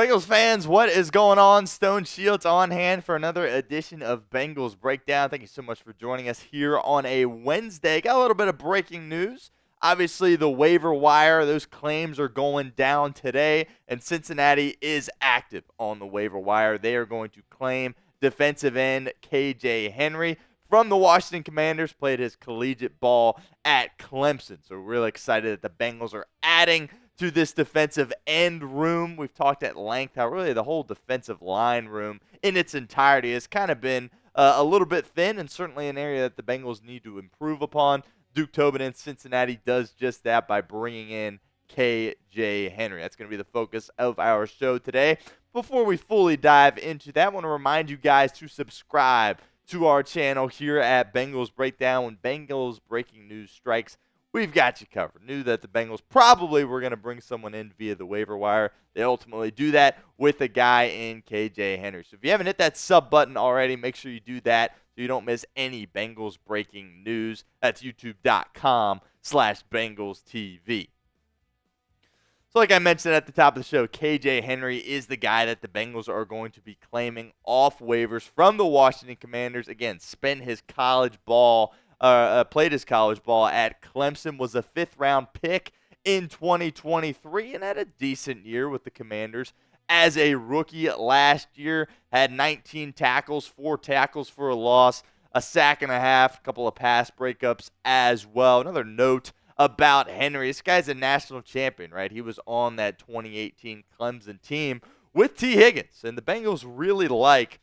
Bengals fans, what is going on? Stone Shields on hand for another edition of Bengals Breakdown. Thank you so much for joining us here on a Wednesday. Got a little bit of breaking news. Obviously, the waiver wire, those claims are going down today, and Cincinnati is active on the waiver wire. They are going to claim defensive end KJ Henry from the Washington Commanders, played his collegiate ball at Clemson. So we're really excited that the Bengals are adding to this defensive end room. We've talked at length how really the whole defensive line room in its entirety has kind of been a little bit thin, and certainly an area that the Bengals need to improve upon. Duke Tobin in Cincinnati does just that by bringing in KJ Henry. That's going to be the focus of our show today. Before we fully dive into that, I want to remind you guys to subscribe to our channel here at Bengals Breakdown. When Bengals breaking news strikes, we've got you covered. Knew that the Bengals probably were going to bring someone in via the waiver wire. They ultimately do that with a guy in KJ Henry. So if you haven't hit that sub button already, make sure you do that so you don't miss any Bengals breaking news. That's youtube.com/BengalsTV. So like I mentioned at the top of the show, KJ Henry is the guy that the Bengals are going to be claiming off waivers from the Washington Commanders. Again, spent his college ball played his college ball at Clemson, was a fifth-round pick in 2023, and had a decent year with the Commanders as a rookie last year. Had 19 tackles, 4 tackles for a loss, a sack and a half, a couple of pass breakups as well. Another note about Henry, this guy's a national champion, right? He was on that 2018 Clemson team with T. Higgins, and the Bengals really like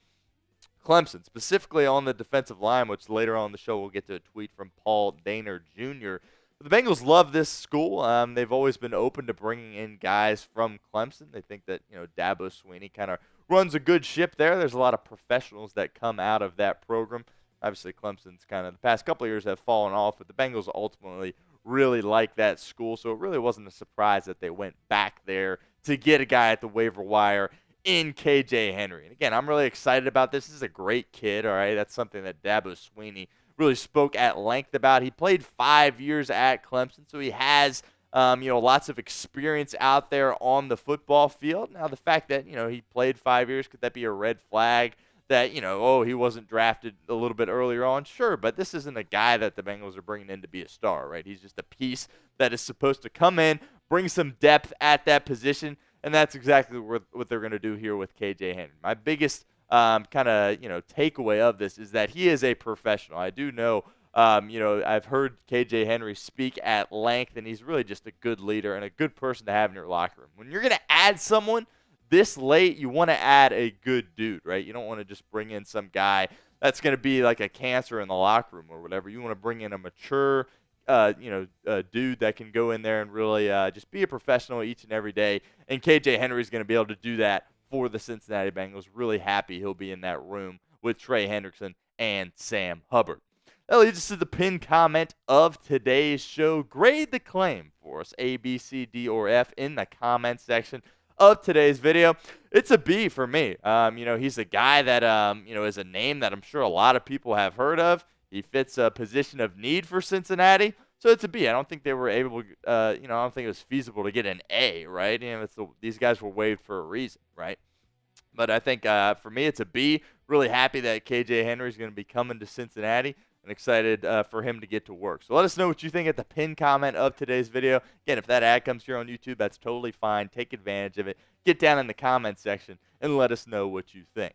Clemson, specifically on the defensive line, which later on in the show we'll get to a tweet from Paul Daner Jr. But the Bengals love this school. They've always been open to bringing in guys from Clemson. They think that, Dabo Swinney kind of runs a good ship there. There's a lot of professionals that come out of that program. Obviously, Clemson's kind of the past couple of years have fallen off, but the Bengals ultimately really like that school, so it really wasn't a surprise that they went back there to get a guy at the waiver wire in KJ Henry. And again, I'm really excited about this. This is a great kid, all right? That's something that Dabo Swinney really spoke at length about. He played 5 years at Clemson, so he has, lots of experience out there on the football field. Now, the fact that, he played 5 years, could that be a red flag that, he wasn't drafted a little bit earlier on? Sure, but this isn't a guy that the Bengals are bringing in to be a star, right? He's just a piece that is supposed to come in, bring some depth at that position, and that's exactly what they're going to do here with KJ Henry. My biggest takeaway of this is that he is a professional. I do know, I've heard KJ Henry speak at length, and he's really just a good leader and a good person to have in your locker room. When you're going to add someone this late, you want to add a good dude, right? You don't want to just bring in some guy that's going to be like a cancer in the locker room or whatever. You want to bring in a mature a dude that can go in there and really just be a professional each and every day. And KJ Henry is going to be able to do that for the Cincinnati Bengals. Really happy he'll be in that room with Trey Hendrickson and Sam Hubbard. That leads us to the pinned comment of today's show. Grade the claim for us, A, B, C, D, or F, in the comment section of today's video. It's a B for me. He's a guy that, is a name that I'm sure a lot of people have heard of. He fits a position of need for Cincinnati, so it's a B. I don't think they were able I don't think it was feasible to get an A, right? These guys were waived for a reason, right? But I think for me, it's a B. Really happy that KJ Henry is going to be coming to Cincinnati and excited for him to get to work. So let us know what you think at the pinned comment of today's video. Again, if that ad comes here on YouTube, that's totally fine. Take advantage of it. Get down in the comment section and let us know what you think.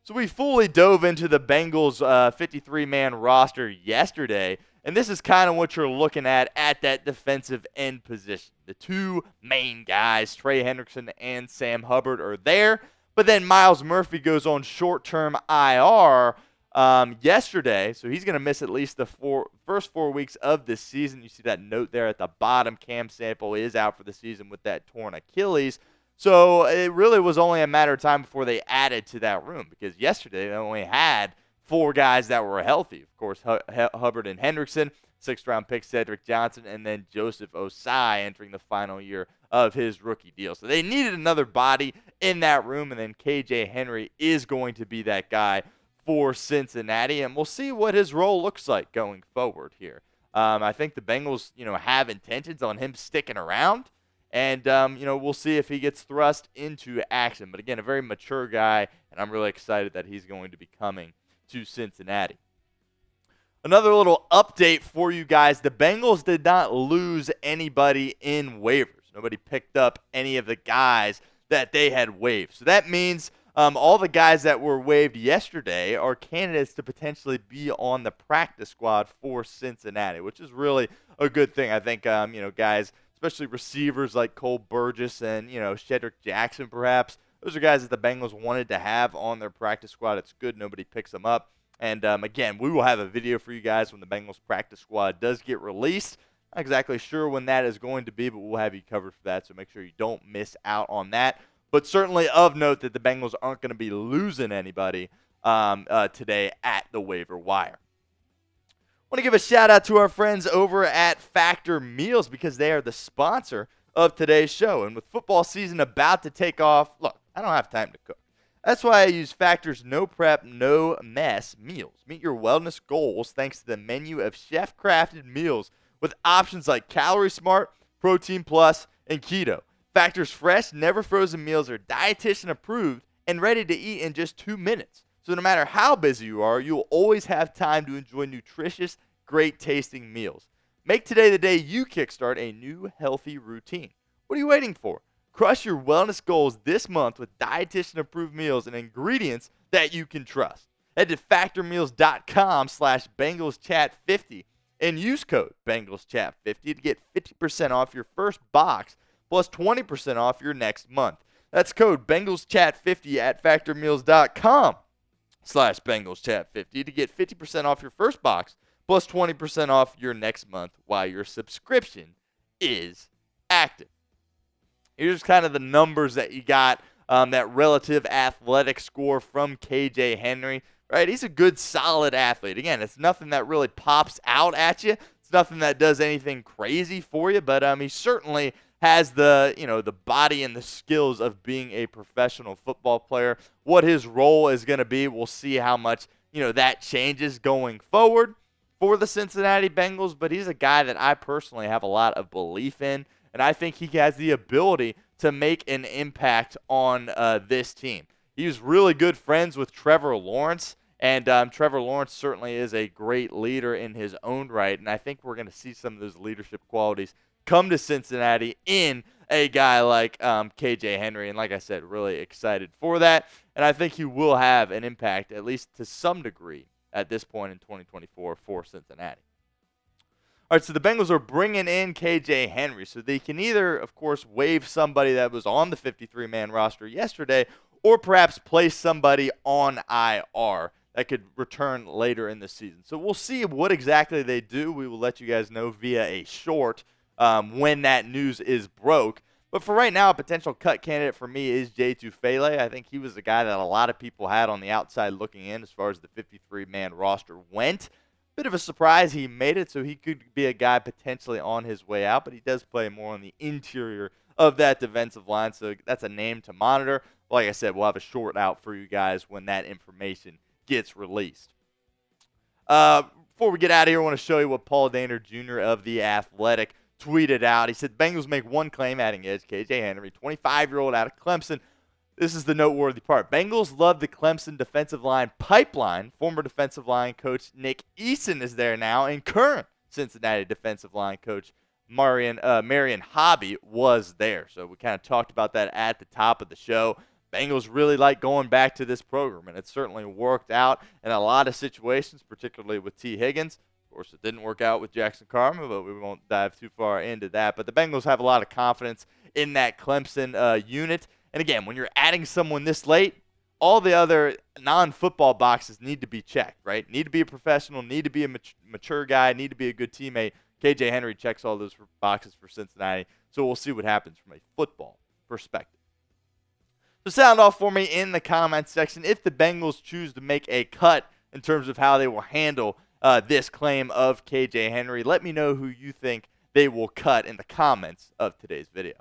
So we fully dove into the Bengals 53-man roster yesterday, and this is kind of what you're looking at that defensive end position. The two main guys, Trey Hendrickson and Sam Hubbard, are there, but then Myles Murphy goes on short-term IR yesterday, so he's going to miss at least the first 4 weeks of this season. You see that note there at the bottom. Cam Sample is out for the season with that torn Achilles. So it really was only a matter of time before they added to that room, because yesterday they only had 4 guys that were healthy. Of course, Hubbard and Hendrickson, 6th-round pick Cedric Johnson, and then Joseph Ossai entering the final year of his rookie deal. So they needed another body in that room, and then KJ Henry is going to be that guy for Cincinnati, and we'll see what his role looks like going forward here. I think the Bengals, have intentions on him sticking around. And, we'll see if he gets thrust into action. But again, a very mature guy, and I'm really excited that he's going to be coming to Cincinnati. Another little update for you guys. The Bengals did not lose anybody in waivers. Nobody picked up any of the guys that they had waived. So that means all the guys that were waived yesterday are candidates to potentially be on the practice squad for Cincinnati, which is really a good thing. I think, guys, especially receivers like Cole Burgess and, Cedric Johnson perhaps, those are guys that the Bengals wanted to have on their practice squad. It's good nobody picks them up. And, again, we will have a video for you guys when the Bengals practice squad does get released. Not exactly sure when that is going to be, but we'll have you covered for that, so make sure you don't miss out on that. But certainly of note that the Bengals aren't going to be losing anybody today at the waiver wire. I want to give a shout-out to our friends over at Factor Meals because they are the sponsor of today's show. And with football season about to take off, look, I don't have time to cook. That's why I use Factor's no prep, no mess meals. Meet your wellness goals thanks to the menu of chef-crafted meals with options like Calorie Smart, Protein Plus, and Keto. Factor's fresh, never frozen meals are dietitian approved and ready to eat in just 2 minutes. So no matter how busy you are, you'll always have time to enjoy nutritious, great tasting meals. Make today the day you kickstart a new healthy routine. What are you waiting for? Crush your wellness goals this month with dietitian-approved meals and ingredients that you can trust. Head to factormeals.com/BengalsChat50 and use code BengalsChat50 to get 50% off your first box plus 20% off your next month. That's code BengalsChat50 at factormeals.com/BengalsChat50 to get 50% off your first box plus 20% off your next month while your subscription is active. Here's kind of the numbers that you got, that relative athletic score from KJ Henry, right? He's a good, solid athlete. Again, it's nothing that really pops out at you. It's nothing that does anything crazy for you, but he certainly has the body and the skills of being a professional football player. What his role is going to be, we'll see how much, that changes going forward for the Cincinnati Bengals, but he's a guy that I personally have a lot of belief in. And I think he has the ability to make an impact on this team. He was really good friends with Trevor Lawrence, and Trevor Lawrence certainly is a great leader in his own right. And I think we're going to see some of those leadership qualities come to Cincinnati in a guy like KJ Henry. And like I said, really excited for that. And I think he will have an impact, at least to some degree, at this point in 2024 for Cincinnati. All right, so the Bengals are bringing in KJ Henry. So they can either, of course, waive somebody that was on the 53-man roster yesterday or perhaps place somebody on IR that could return later in the season. So we'll see what exactly they do. We will let you guys know via a short when that news is broke. But for right now, a potential cut candidate for me is Jay Tufele. I think he was the guy that a lot of people had on the outside looking in as far as the 53-man roster went. Bit of a surprise he made it, so he could be a guy potentially on his way out, but he does play more on the interior of that defensive line, so that's a name to monitor. Like I said, we'll have a short out for you guys when that information gets released. Before we get out of here, I want to show you what Paul Dehner Jr. of The Athletic tweeted out. He said, Bengals make one claim, adding edge, KJ Henry, 25-year-old out of Clemson. This is the noteworthy part. Bengals love the Clemson defensive line pipeline. Former defensive line coach Nick Eason is there now, and current Cincinnati defensive line coach Marion Hobby was there. So we kind of talked about that at the top of the show. Bengals really like going back to this program, and it certainly worked out in a lot of situations, particularly with T. Higgins. Of course, it didn't work out with Jackson Carman, but we won't dive too far into that. But the Bengals have a lot of confidence in that Clemson unit. And again, when you're adding someone this late, all the other non-football boxes need to be checked, right? Need to be a professional, need to be a mature guy, need to be a good teammate. KJ Henry checks all those boxes for Cincinnati, so we'll see what happens from a football perspective. So sound off for me in the comments section if the Bengals choose to make a cut in terms of how they will handle this claim of KJ Henry. Let me know who you think they will cut in the comments of today's video.